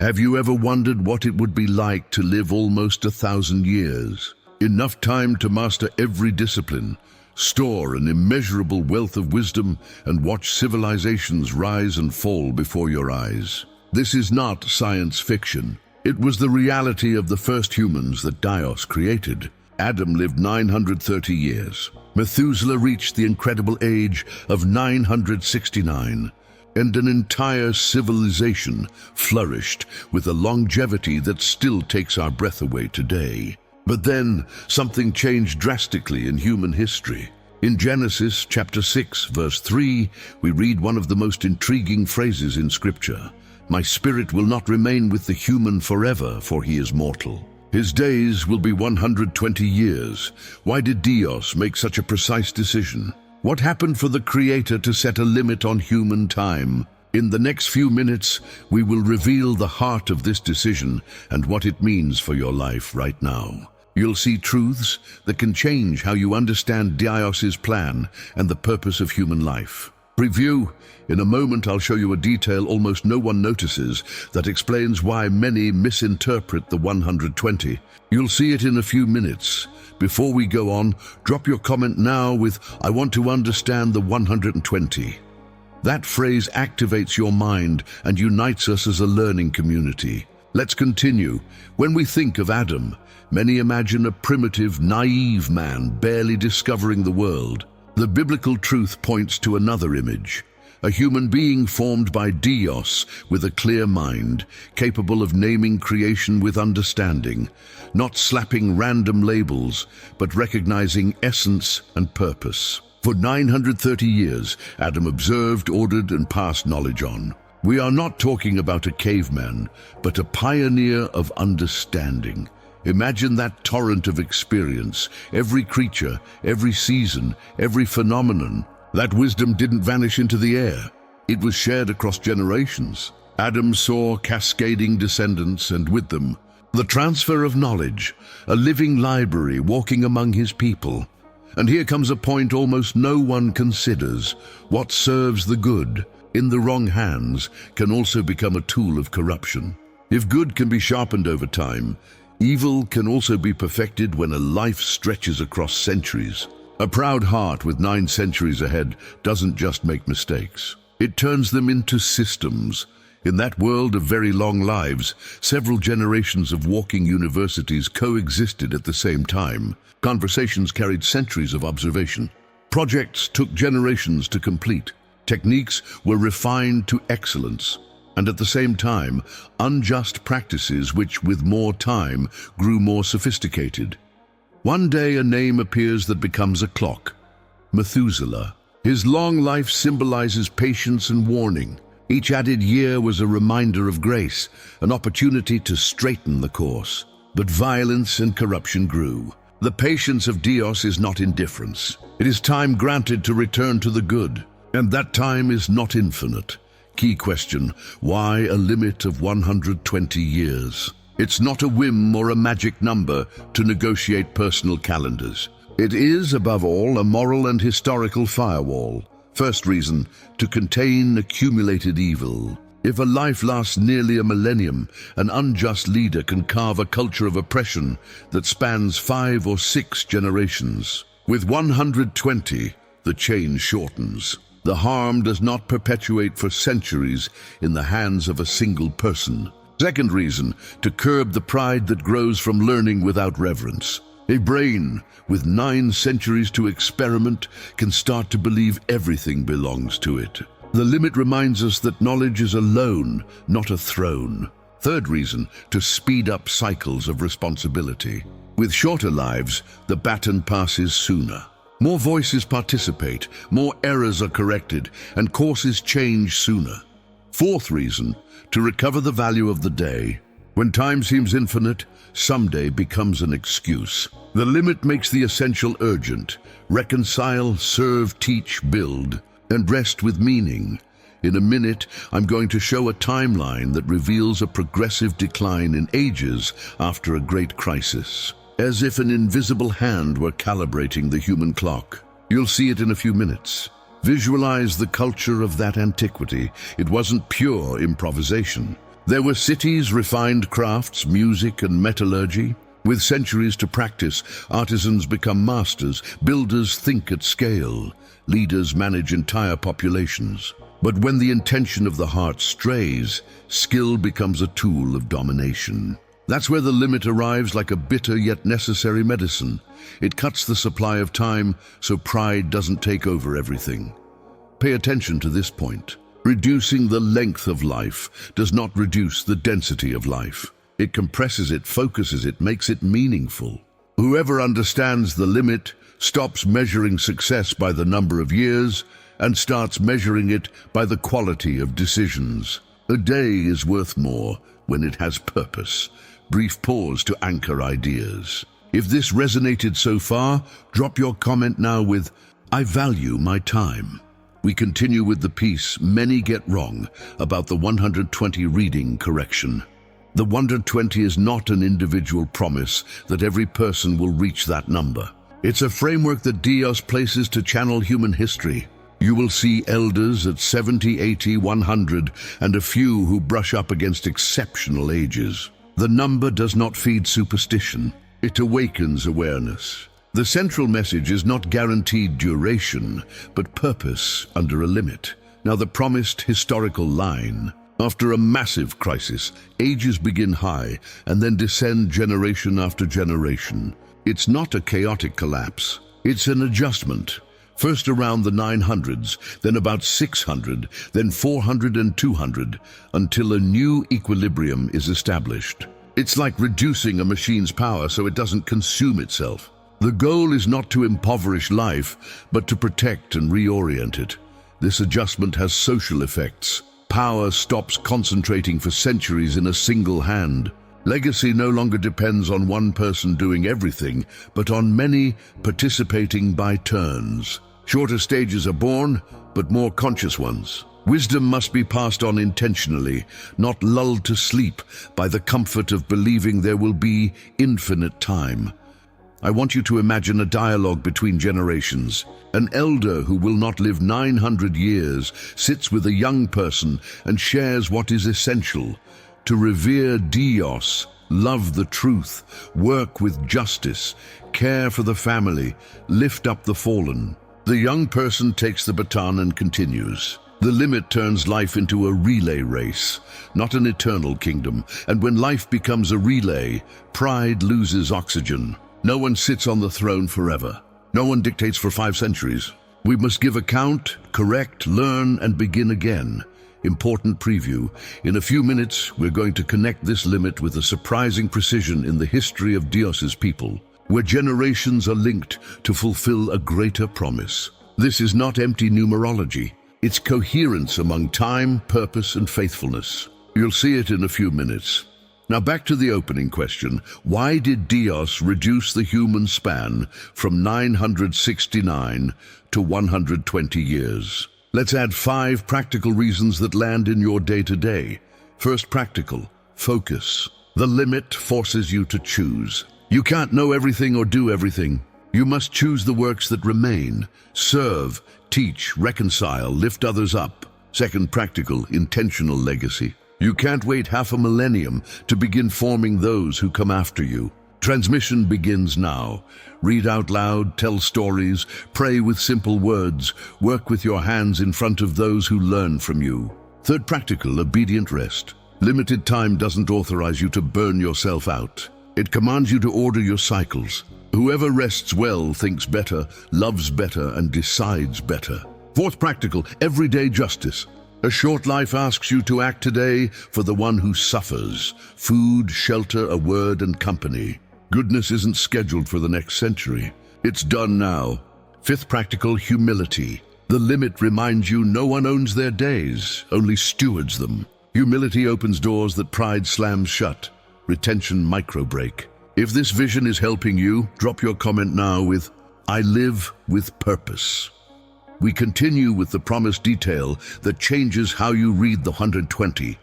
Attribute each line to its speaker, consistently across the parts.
Speaker 1: Have you ever wondered what it would be like to live almost 1,000 years? Enough time to master every discipline, store an immeasurable wealth of wisdom, and watch civilizations rise and fall before your eyes. This is not science fiction. It was the reality of the first humans that Dios created. Adam lived 930 years. Methuselah reached the incredible age of 969. And an entire civilization flourished with a longevity that still takes our breath away today. But then, something changed drastically in human history. In Genesis chapter 6, verse 3, we read one of the most intriguing phrases in Scripture. "My spirit will not remain with the human forever, for he is mortal. His days will be 120 years. Why did Dios make such a precise decision? What happened for the Creator to set a limit on human time? In the next few minutes, we will reveal the heart of this decision and what it means for your life right now. You'll see truths that can change how you understand Dios's plan and the purpose of human life. Preview. In a moment, I'll show you a detail almost no one notices that explains why many misinterpret the 120. You'll see it in a few minutes. Before we go on, drop your comment now with, "I want to understand the 120. That phrase activates your mind and unites us as a learning community. Let's continue. When we think of Adam, many imagine a primitive, naive man barely discovering the world. The biblical truth points to another image. A human being formed by Dios with a clear mind, capable of naming creation with understanding, not slapping random labels, but recognizing essence and purpose. For 930 years, Adam observed, ordered, and passed knowledge on. We are not talking about a caveman, but a pioneer of understanding. Imagine that torrent of experience, every creature, every season, every phenomenon. That wisdom didn't vanish into the air. It was shared across generations. Adam saw cascading descendants, and with them, the transfer of knowledge, a living library walking among his people. And here comes a point almost no one considers. What serves the good, in the wrong hands, can also become a tool of corruption. If good can be sharpened over time, evil can also be perfected when a life stretches across centuries. A proud heart with 9 centuries ahead doesn't just make mistakes. It turns them into systems. In that world of very long lives, several generations of walking universities coexisted at the same time. Conversations carried centuries of observation. Projects took generations to complete. Techniques were refined to excellence. And at the same time, unjust practices which, with more time, grew more sophisticated. One day a name appears that becomes a clock. Methuselah. His long life symbolizes patience and warning. Each added year was a reminder of grace, an opportunity to straighten the course. But violence and corruption grew. The patience of Dios is not indifference. It is time granted to return to the good. And that time is not infinite. Key question, why a limit of 120 years? It's not a whim or a magic number to negotiate personal calendars. It is, above all, a moral and historical firewall. First reason, to contain accumulated evil. If a life lasts nearly a millennium, an unjust leader can carve a culture of oppression that spans 5 or 6 generations. With 120, the chain shortens. The harm does not perpetuate for centuries in the hands of a single person. Second reason, to curb the pride that grows from learning without reverence. A brain with 9 centuries to experiment can start to believe everything belongs to it. The limit reminds us that knowledge is a loan, not a throne. Third reason, to speed up cycles of responsibility. With shorter lives, the baton passes sooner. More voices participate, more errors are corrected, and courses change sooner. Fourth reason, to recover the value of the day. When time seems infinite, someday becomes an excuse. The limit makes the essential urgent. Reconcile, serve, teach, build, and rest with meaning. In a minute, I'm going to show a timeline that reveals a progressive decline in ages after a great crisis. As if an invisible hand were calibrating the human clock. You'll see it in a few minutes. Visualize the culture of that antiquity. It wasn't pure improvisation. There were cities, refined crafts, music and metallurgy. With centuries to practice, artisans become masters, builders think at scale, leaders manage entire populations. But when the intention of the heart strays, skill becomes a tool of domination. That's where the limit arrives like a bitter yet necessary medicine. It cuts the supply of time so pride doesn't take over everything. Pay attention to this point. Reducing the length of life does not reduce the density of life. It compresses it, focuses it, makes it meaningful. Whoever understands the limit stops measuring success by the number of years and starts measuring it by the quality of decisions. A day is worth more when it has purpose. Brief pause to anchor ideas. If this resonated so far, drop your comment now with, "I value my time." We continue with the piece many get wrong about the 120 reading correction. The 120 is not an individual promise that every person will reach that number. It's a framework that Dios places to channel human history. You will see elders at 70, 80, 100, and a few who brush up against exceptional ages. The number does not feed superstition. It awakens awareness. The central message is not guaranteed duration, but purpose under a limit. Now the promised historical line. After a massive crisis, ages begin high and then descend generation after generation. It's not a chaotic collapse. It's an adjustment. First around the 900s, then about 600, then 400 and 200, until a new equilibrium is established. It's like reducing a machine's power so it doesn't consume itself. The goal is not to impoverish life, but to protect and reorient it. This adjustment has social effects. Power stops concentrating for centuries in a single hand. Legacy no longer depends on one person doing everything, but on many participating by turns. Shorter stages are born, but more conscious ones. Wisdom must be passed on intentionally, not lulled to sleep by the comfort of believing there will be infinite time. I want you to imagine a dialogue between generations. An elder who will not live 900 years sits with a young person and shares what is essential: to revere Dios, love the truth, work with justice, care for the family, lift up the fallen. The young person takes the baton and continues. The limit turns life into a relay race, not an eternal kingdom. And when life becomes a relay, pride loses oxygen. No one sits on the throne forever. No one dictates for 5 centuries. We must give account, correct, learn, and begin again. Important preview. In a few minutes, we're going to connect this limit with a surprising precision in the history of Dios's people, where generations are linked to fulfill a greater promise. This is not empty numerology. It's coherence among time, purpose, and faithfulness. You'll see it in a few minutes. Now back to the opening question. Why did Dios reduce the human span from 969 to 120 years? Let's add 5 practical reasons that land in your day-to-day. First, practical. Focus. The limit forces you to choose. You can't know everything or do everything. You must choose the works that remain. Serve, teach, reconcile, lift others up. Second, practical, intentional legacy. You can't wait half a millennium to begin forming those who come after you. Transmission begins now. Read out loud, tell stories, pray with simple words, work with your hands in front of those who learn from you. Third, practical, obedient rest. Limited time doesn't authorize you to burn yourself out. It commands you to order your cycles. Whoever rests well thinks better, loves better, and decides better. Fourth, practical, everyday justice. A short life asks you to act today for the one who suffers. Food, shelter, a word, and company. Goodness isn't scheduled for the next century. It's done now. Fifth, practical, humility. The limit reminds you no one owns their days, only stewards them. Humility opens doors that pride slams shut. Retention micro-break. If this vision is helping you, drop your comment now with, "I live with purpose." We continue with the promised detail that changes how you read the 120.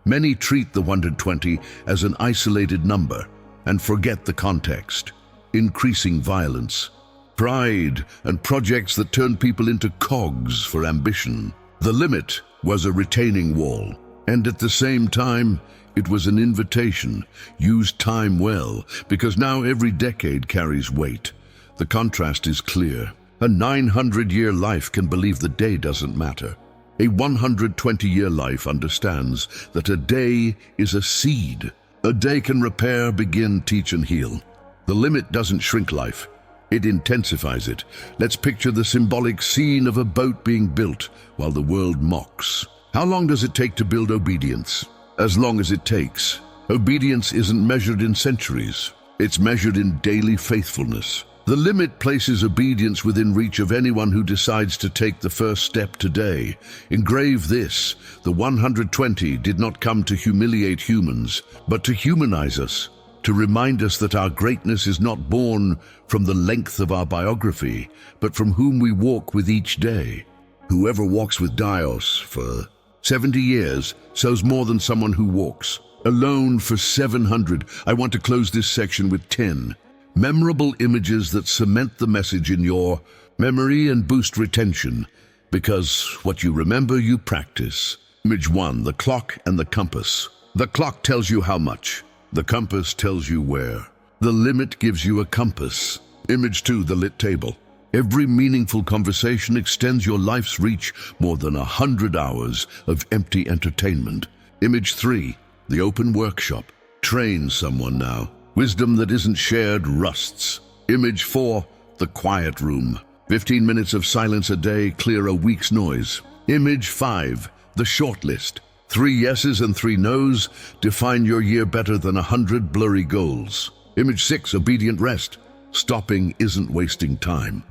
Speaker 1: Many treat the 120 as an isolated number and forget the context. Increasing violence, pride, and projects that turn people into cogs for ambition. The limit was a retaining wall. And at the same time, it was an invitation. Use time well, because now every decade carries weight. The contrast is clear. A 900-year life can believe the day doesn't matter. A 120-year life understands that a day is a seed. A day can repair, begin, teach, and heal. The limit doesn't shrink life. It intensifies it. Let's picture the symbolic scene of a boat being built while the world mocks. How long does it take to build obedience? As long as it takes. Obedience isn't measured in centuries. It's measured in daily faithfulness. The limit places obedience within reach of anyone who decides to take the first step today. Engrave this: the 120 did not come to humiliate humans, but to humanize us, to remind us that our greatness is not born from the length of our biography, but from whom we walk with each day. Whoever walks with Dios for 70 years sows more than someone who walks alone for 700. I want to close this section with 10 memorable images that cement the message in your memory and boost retention, because what you remember, you practice. Image 1, the clock and the compass. The clock tells you how much. The compass tells you where. The limit gives you a compass. Image 2, the lit table. Every meaningful conversation extends your life's reach more than 100 hours of empty entertainment. Image 3, the open workshop. Train someone now. Wisdom that isn't shared rusts. Image 4, the quiet room. 15 minutes of silence a day clear a week's noise. Image 5, the short list. 3 yeses and 3 nos define your year better than 100 blurry goals. Image 6, obedient rest. Stopping isn't wasting time.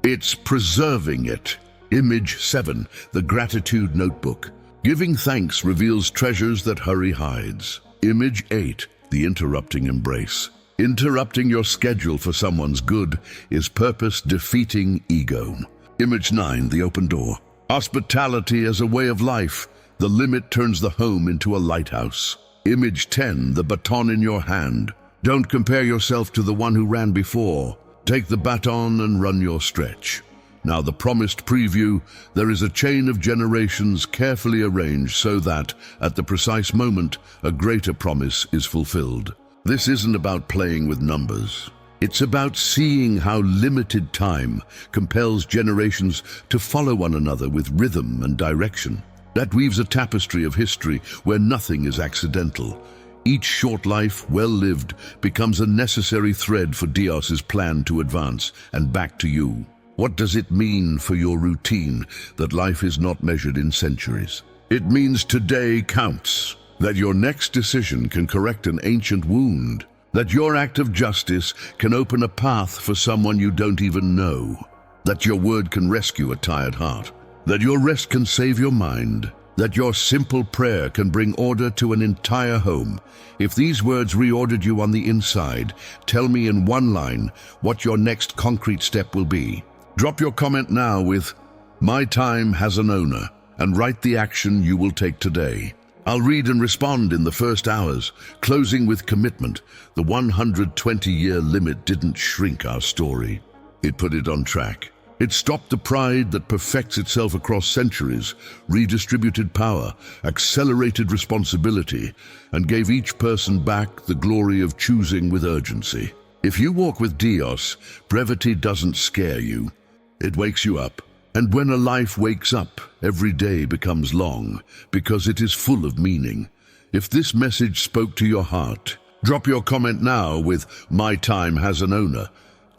Speaker 1: It's preserving it. Image 7, the gratitude notebook. Giving thanks reveals treasures that hurry hides. Image 8, the interrupting embrace. Interrupting your schedule for someone's good is purpose defeating ego. Image 9, the open door. Hospitality as a way of life. The limit turns the home into a lighthouse. Image 10, the baton in your hand. Don't compare yourself to the one who ran before. Take the baton and run your stretch. Now the promised preview: there is a chain of generations carefully arranged so that, at the precise moment, a greater promise is fulfilled. This isn't about playing with numbers. It's about seeing how limited time compels generations to follow one another with rhythm and direction. That weaves a tapestry of history where nothing is accidental. Each short life, well lived, becomes a necessary thread for Dios's plan to advance, and back to you. What does it mean for your routine that life is not measured in centuries? It means today counts, that your next decision can correct an ancient wound, that your act of justice can open a path for someone you don't even know, that your word can rescue a tired heart, that your rest can save your mind, that your simple prayer can bring order to an entire home. If these words reordered you on the inside, tell me in one line what your next concrete step will be. Drop your comment now with "My time has an owner," and write the action you will take today. I'll read and respond in the first hours, closing with commitment. The 120-year limit didn't shrink our story. It put it on track. It stopped the pride that perfects itself across centuries, redistributed power, accelerated responsibility, and gave each person back the glory of choosing with urgency. If you walk with Dios, brevity doesn't scare you. It wakes you up. And when a life wakes up, every day becomes long, because it is full of meaning. If this message spoke to your heart, drop your comment now with "My time has an owner,"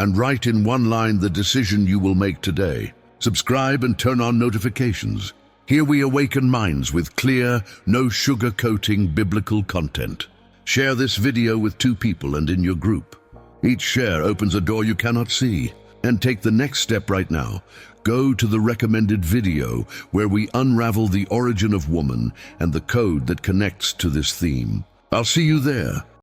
Speaker 1: and write in one line the decision you will make today. Subscribe and turn on notifications. Here we awaken minds with clear, no sugar-coating biblical content. Share this video with 2 people and in your group. Each share opens a door you cannot see. And take the next step right now. Go to the recommended video where we unravel the origin of woman and the code that connects to this theme. I'll see you there.